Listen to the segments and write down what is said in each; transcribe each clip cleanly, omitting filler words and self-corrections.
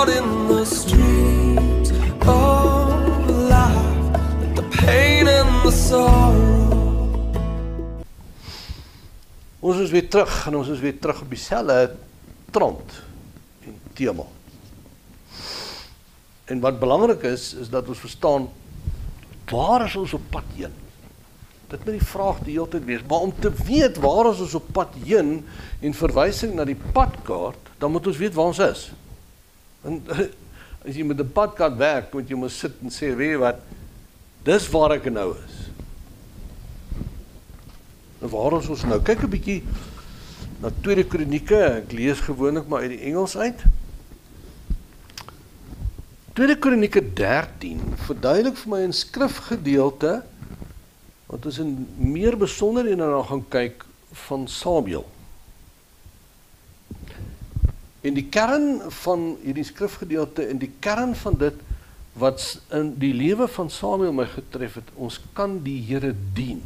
out in the streams of life, the pain and the sorrow. Ons is weer terug en ons is weer terug op dieselfde trant en tema. En wat belangrik is dat ons verstaan, waar is ons op pad heen? Dit moet die vraag die hele tyd wees, maar om te weet waar is ons op pad heen en verwysing na die padkaart, dan moet ons weet waar ons is. En as jy met 'n padkaart werk, moet jy maar sit en sê, weet jy wat, dis waar ek nou is. En waar is ons nou? Kyk 'n bietjie na Tweede Kronieke, ek lees gewoonlik maar uit die Engels uit. Tweede Kronieke 13 verduidelik vir my 'n skrifgedeelte, want ons in meer besonderhede na gaan kyk van Samuel. En die kern van hierdie skrifgedeelte en die kern van dit wat in die lewe van Samuel my getref het, ons kan die Here dien.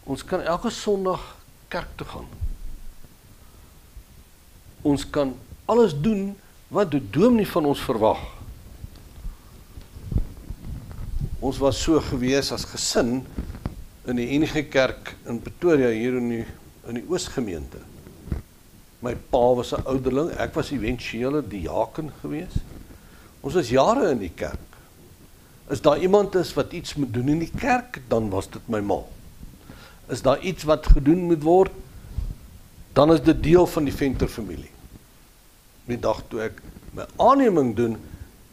Ons kan elke Sondag kerk toe gaan. Ons kan alles doen wat die dominee van ons verwag. Ons was so gewees as gesin in die NG Kerk in Pretoria hier in die Oosgemeente. My pa was 'n ouderling, ek was eventuele diaken gewees. Ons was jare in die kerk. As daar iemand is wat iets moet doen in die kerk, dan was dit my ma. Is daar iets wat gedoen moet word, dan is dit deel van die Venter familie. Die dag toe ek my aanneming doen,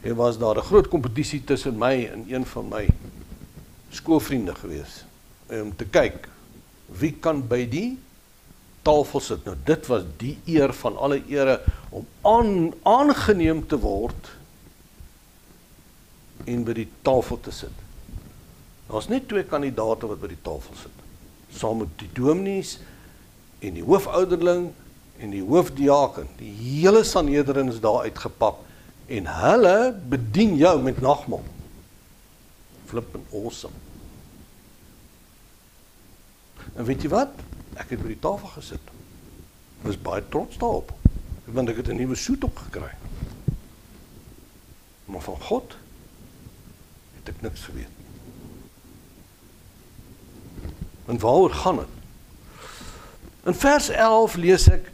was daar 'n groot kompetisie tussen my en een van my skoolvriende gewees, om te kyk, wie kan by die tafel sit. Nou dit was die eer van alle ere, om aangeneem te word, en by die tafel te sit. Daar is net 2 kandidate wat by die tafel sit, saam met die dominees, en die hoofouderling, en die hoofdiaken. Die hele Sanhedrin is daar uitgepak, en hulle bedien jou met nagmaal. Flippin awesome. En weet jy wat? Ek het by die tafel gesit. Ek was baie trots daarop, want ek het 'n nuwe soet opgekry. Maar van God het ek niks geweet. En waaroor gaan het? In vers 11 lees ek,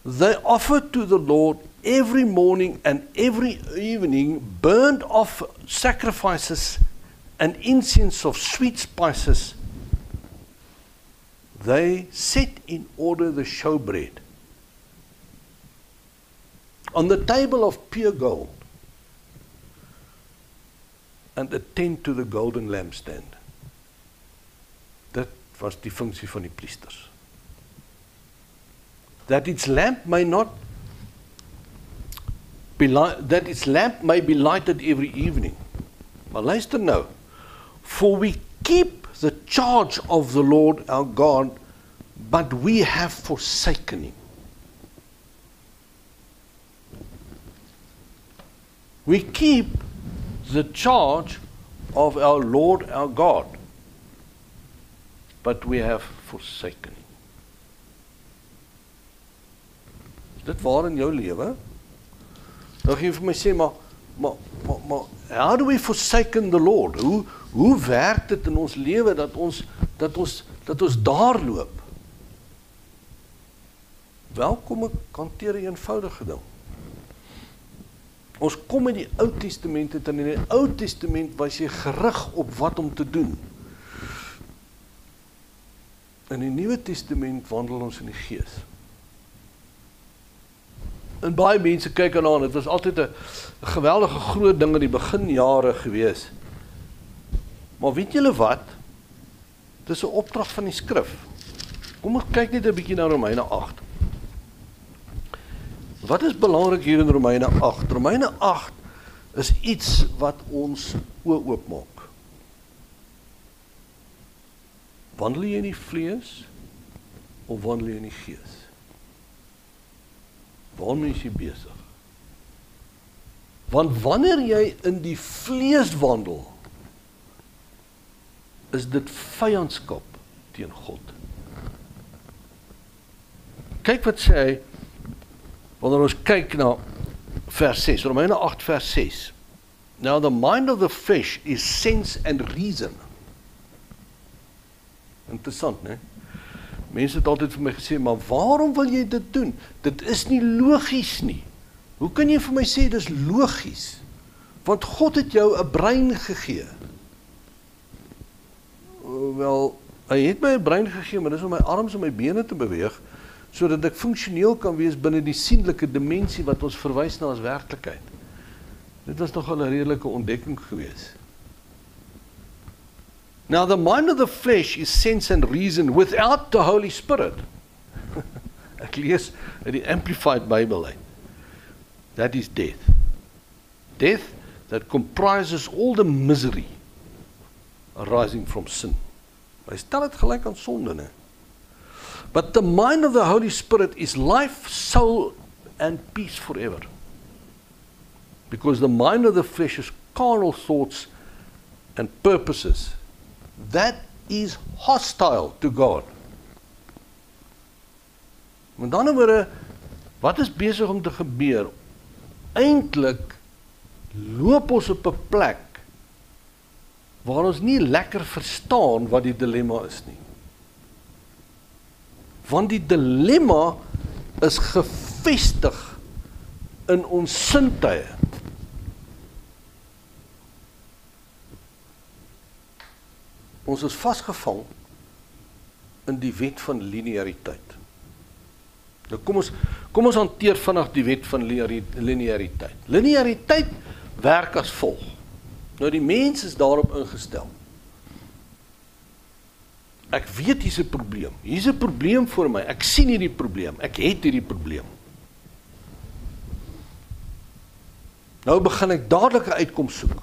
they offered to the Lord every morning and every evening burnt off sacrifices and incense of sweet spices. They set in order the showbread on the table of pure gold and attend to the golden lampstand. Dit was die funksie van die priesters. That its lamp may be lighted every evening. Maar luister nou. For we keep the charge of the Lord our God, but we have forsaken him. We keep the charge of our Lord our God, but we have forsaken him. Is dit waar in jou lewe? Nou gaan jy vir my sê, maar how do we forsaken the Lord? Hoe werk dit in ons lewe dat ons daar loop? Welkom ek hanteer 'n eenvoudige ding. Ons kom in die Ou Testament en in die Ou Testament was jy gerig op wat om te doen. In die Nuwe Testament wandel ons in die Gees. En baie mense kyk aan, dit was altyd 'n geweldige groot ding in die beginjare gewees. Maar weet julle wat? Dit is 'n opdrag van die skrif. Kom ons kyk net 'n bietjie na Romeine 8. Wat is belangrik hier in Romeine 8? Romeine 8 is iets wat ons oë oopmaak. Wandel jy in die vlees of wandel jy in die gees? Waarmee is jy besig? Want wanneer jy in die vlees wandel, is dit vyandskap teen God. Kyk wat sê hy, wanneer ons kyk na vers 6, Romeine 8 vers 6. Now the mind of the flesh is sense and reason. Interessant, né? Mense het altyd vir my gesê, maar waarom wil jy dit doen? Dit is nie logies nie. Hoe kan jy vir my sê, dit is logies? Want God het jou 'n brein gegee. Wel, hy het my 'n brein gegee, maar dis om my arms en my bene te beweeg, sodat ek funksioneel kan wees binne die sienlike dimensie wat ons verwys na as werklikheid. Dit was nogal 'n redelike ontdekking gewees. Now the mind of the flesh is sense and reason without the Holy Spirit. Ek lees in die Amplified Bible uit. That is death. Death that comprises all the misery arising from sin. Hy stel dit gelyk aan sonde, né? But the mind of the Holy Spirit is life, soul, and peace forever. Because the mind of the flesh is carnal thoughts and purposes. That is hostile to God. Met ander woorde, wat is besig om te gebeur? Eintlik loop ons op 'n plek waar ons nie lekker verstaan wat die dilemma is nie. Want die dilemma is gevestig in ons sintuie. Ons is vasgevang in die wet van lineariteit. Nou kom ons hanteer vinnig die wet van lineariteit. Lineariteit werk as volg. Nou die mens is daarop ingestel. Ek weet hier's 'n probleem. Hier's 'n probleem voor my. Ek sien hierdie probleem. Ek het hierdie probleem. Nou begin ek dadelik 'n uitkoms soek.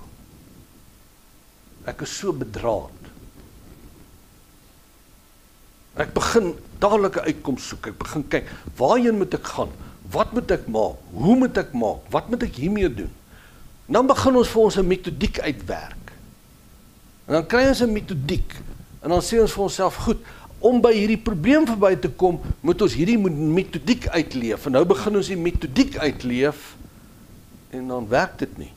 Ek is so bedraad. Ek begin dadelik 'n uitkoms soek. Ek begin kyk, waarheen moet ek gaan? Wat moet ek maak? Hoe moet ek maak? Wat moet ek hiermee doen? En dan begin ons vir ons 'n metodiek uitwerk. En dan kry ons 'n metodiek. En dan sê ons vir onsself, goed, om by hierdie probleem verby te kom, moet ons hierdie metodiek uitleef. En nou begin ons die metodiek uitleef, en dan werk dit nie.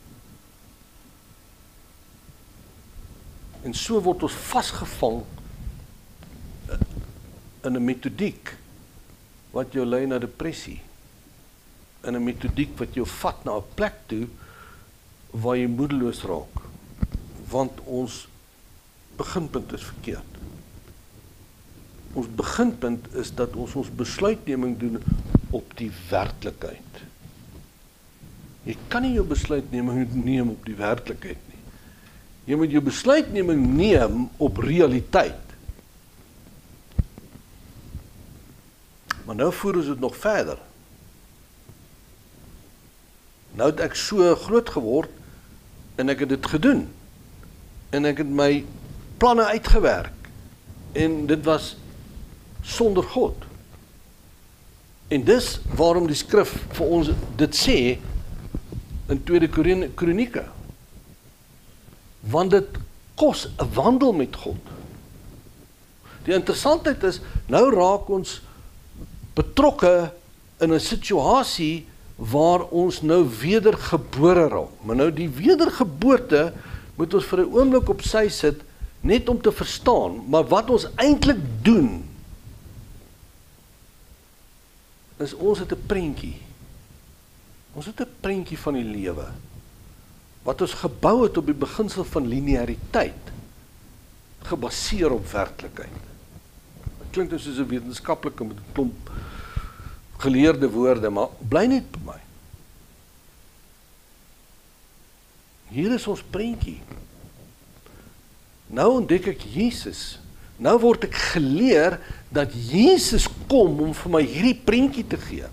En so word ons vasgevang in 'n metodiek wat jou lei na depressie. In 'n metodiek wat jou vat na 'n plek toe waar jy moedeloos raak. Want ons beginpunt is verkeerd. Ons beginpunt is dat ons besluitneming doen op die werklikheid. Jy kan nie jou besluitneming neem op die werklikheid nie. Jy moet jou besluitneming neem op realiteit. Maar nou voer ons dit nog verder. Nou het ek so groot geword en ek het dit gedoen. En ek het my planne uitgewerk. En dit was sonder God. En dis waarom die skrif vir ons dit sê in 2 Kronieke. Want dit kos 'n wandel met God. Die interessantheid is, nou raak ons betrokke in 'n situasie waar ons nou wedergebore raak. Maar nou die wedergeboorte moet ons vir 'n oomblik op sy sit, net om te verstaan, maar wat ons eintlik doen, is ons het 'n prentjie. Ons het 'n prentjie van die lewe, wat ons gebou het op die beginsel van lineariteit, gebaseer op werklikheid. Dit klink soos 'n wetenskaplike met 'n klomp geleerde woorde, maar bly net by my. Hier is ons prentjie. Nou ontdek ek Jesus. Nou word ek geleer dat Jesus kom om vir my hierdie prentjie te gee.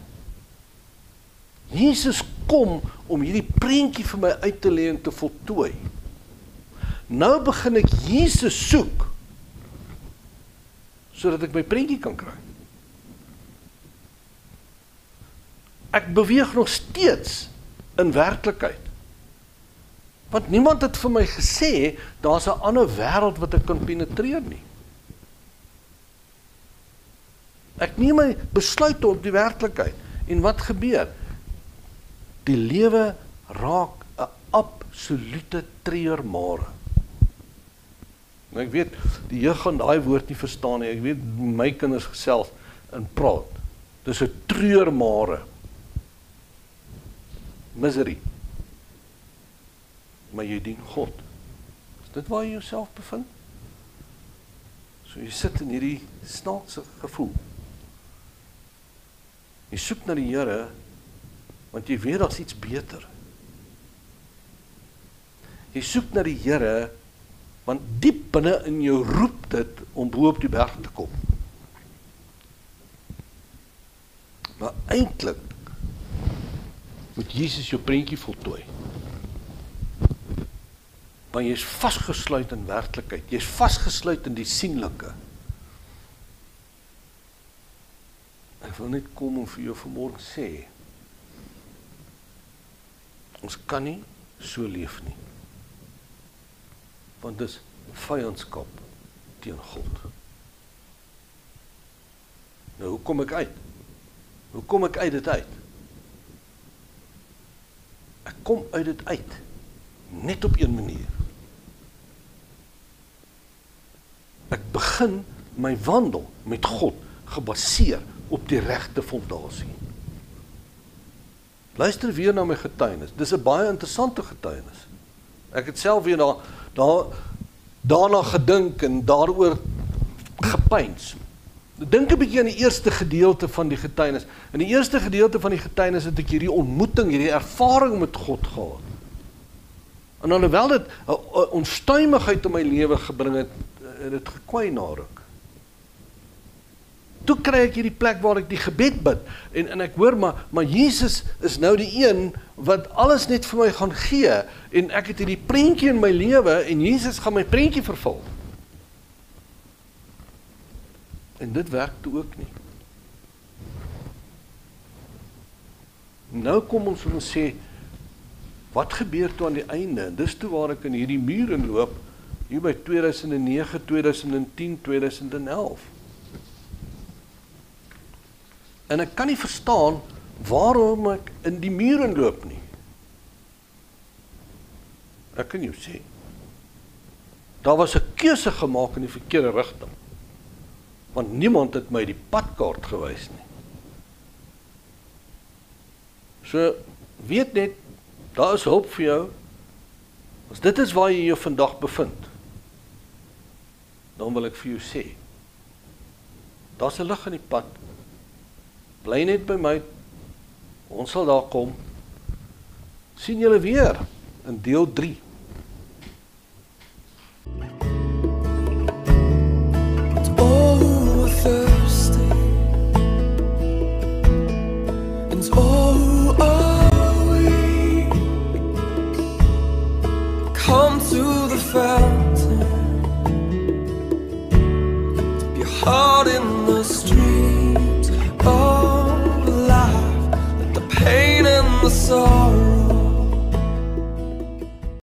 Jesus kom om hierdie prentjie vir my uit te lê en te voltooi. Nou begin ek Jesus soek, sodat ek my prentjie kan kry. Ek beweeg nog steeds in werklikheid. Want niemand het vir my gesê, daar's 'n ander wêreld wat ek kan penetreer nie. Ek neem my besluite op die werklikheid. En wat gebeur? Die lewe raak 'n absolute treurmare. En ek weet, die jeug gaan daai woord nie verstaan nie. Ek weet, my kinders gesels en praat. Dis 'n treurmare. Misery. Maar jy dien God. Is dit waar jy jouself bevind? So jy sit in hierdie snaakse gevoel. Jy soek na die Here, want jy weet daar's iets beter. Jy soek na die Here, want diep binne in jou roep dit om bo op die berg te kom. Maar eintlik moet Jesus jou prentjie voltooi. Want jy is vasgesluit in werklikheid. Jy is vasgesluit in die sienlike. Ek wil net kom om vir jou vanmorgen sê, ons kan nie so leef nie. Want dis vyandskap teen God. Nou, hoe kom ek uit? Hoe kom ek uit dit uit? Ek kom uit dit uit, net op een manier. Ek begin my wandel met God gebaseer op die regte fondasie. Luister weer na my getuienis. Dis 'n baie interessante getuienis. Ek het self weer daarna gedink en daaroor gepeins. Dink 'n bietjie aan die eerste gedeelte van die getuienis. In die eerste gedeelte van die getuienis het ek hierdie ontmoeting, hierdie ervaring met God gehad. En alhoewel dit 'n onstuimigheid in my lewe gebring het, het dit gekwyn na ruk. Toe kry ek hierdie plek waar ek die gebed bid, en ek hoor, maar Jesus is nou die een wat alles net vir my gaan gee, en ek het hierdie prentjie in my lewe, en Jesus gaan my prentjie vervul. En dit werk toe ook nie. Nou kom ons en ons sê, wat gebeur toe aan die einde? En dis toe waar ek in hierdie muur inloop, hier by 2009, 2010, 2011. En ek kan nie verstaan waarom ek in die muur inloop nie. Ek kan jou sê, daar was 'n keuse gemaak in die verkeerde rigting. Want niemand het my die padkaart gewys nie. So, weet net, daar is hulp vir jou. As dit is waar jy jou vandag bevind, dan wil ek vir jou sê, daar's 'n lig in die pad, bly net by my, ons sal daar kom, sien julle weer in deel 3.